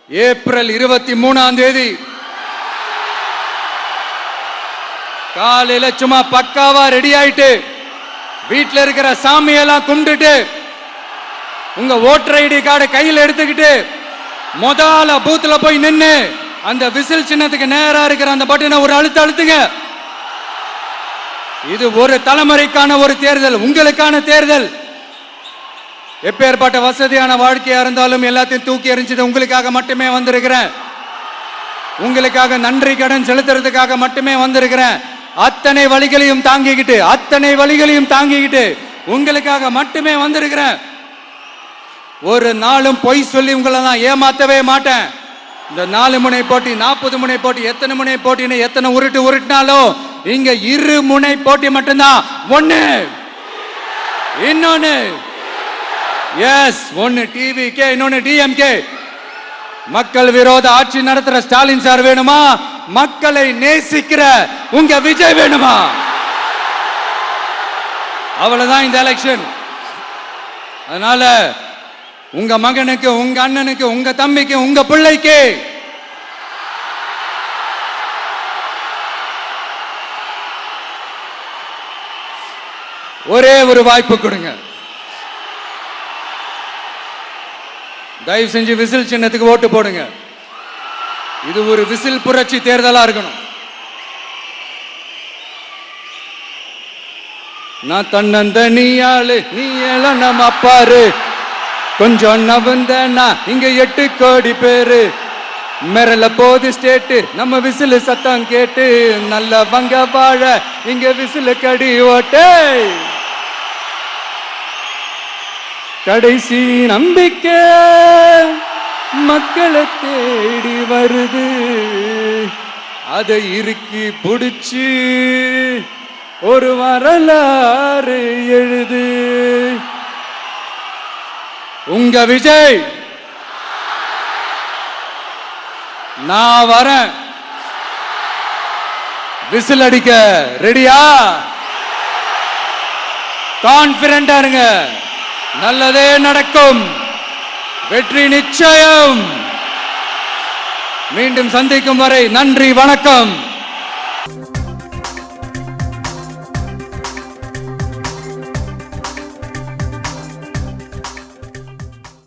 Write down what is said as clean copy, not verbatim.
April 23ஆம் தேதி காலையில சும்மா பக்காவா ரெடி ஆயிட்டு வீட்டில் இருக்கிற சாமியெல்லாம் கும்பிட்டுட்டு உங்க ஓட்டர் ஐடி கார்டு கையில் எடுத்துக்கிட்டு முதல்ல பூத்துல போய் நின்று அந்த விசில் சின்னத்துக்கு நேரா இருக்கிற அந்த பட்டனை ஒரு அழுத்துங்க. இது ஒரு தலைமுறைக்கான ஒரு தேர்தல், உங்களுக்கான தேர்தல். எப்பேற்பட்ட வசதியான வாழ்க்கையா இருந்தாலும் எல்லாத்தையும் தூக்கி எறிஞ்சிட்டு உங்களுக்காக மட்டுமே வந்திருக்கிறேன். உங்களுக்காக நன்றி கடன் செலுத்துறதுக்காக மட்டுமே வந்திருக்கிறேன். அத்தனை வழிகளையும் தாங்கிக்கிட்டு உங்களுக்காக மட்டுமே வந்திருக்கிறேன். ஒரு நாளும் பொய் சொல்லி உங்களை நான் ஏமாத்தவே மாட்டேன். இந்த 4 முனை போட்டி 40 முனை போட்டி எத்தனை முனை போட்டின்னு எத்தனை உருட்டினாலும் இங்க 2 முனை போட்டி மட்டும்தான். ஒன்னு இன்னொன்னு எஸ், ஒன்னு டிவிகே, இன்னொன்னு டிஎம்கே. மக்கள் விரோத ஆட்சி நடத்துற ஸ்டாலின் சார் வேணுமா? மக்களை நேசிக்கிற உங்க விஜய் வேணுமா? அவ்வளவுதான் இந்த எலெக்ஷன். அதனால உங்க மகனுக்கு, உங்க அண்ணனுக்கு, உங்க தம்பிக்கு, உங்க பிள்ளைக்கு ஒரே ஒரு வாய்ப்பு கொடுங்க. தயவு செஞ்சு விசில் சின்னத்துக்கு ஓட்டு போடுங்க. இது ஒரு விசில் புரட்சி தேர்தலா இருக்கணும். நான் தன்னந்தனியாளு, நீ எல்லாம் நம்ம அப்பாரு, கொஞ்சம் நவந்தனா இங்க 8 கோடி பேரு, மிரல போது ஸ்டேட்டு நம்ம விசில் சத்தம் கேட்டு, நல்ல வங்க வாழ இங்க விசில் கடி ஓட்டே, கடைசி நம்பிக்கை மக்களை தேடி வருது, அதை இறுக்கி புடிச்சு ஒரு வரலாறு எழுது. உங்க விஜய், நான் வரேன். விசில் அடிக்க ரெடியா? கான்பிடண்டா இருங்க. நல்லதே நடக்கும். வெற்றி நிச்சயம். மீண்டும் சந்திக்கும் வரை நன்றி, வணக்கம்.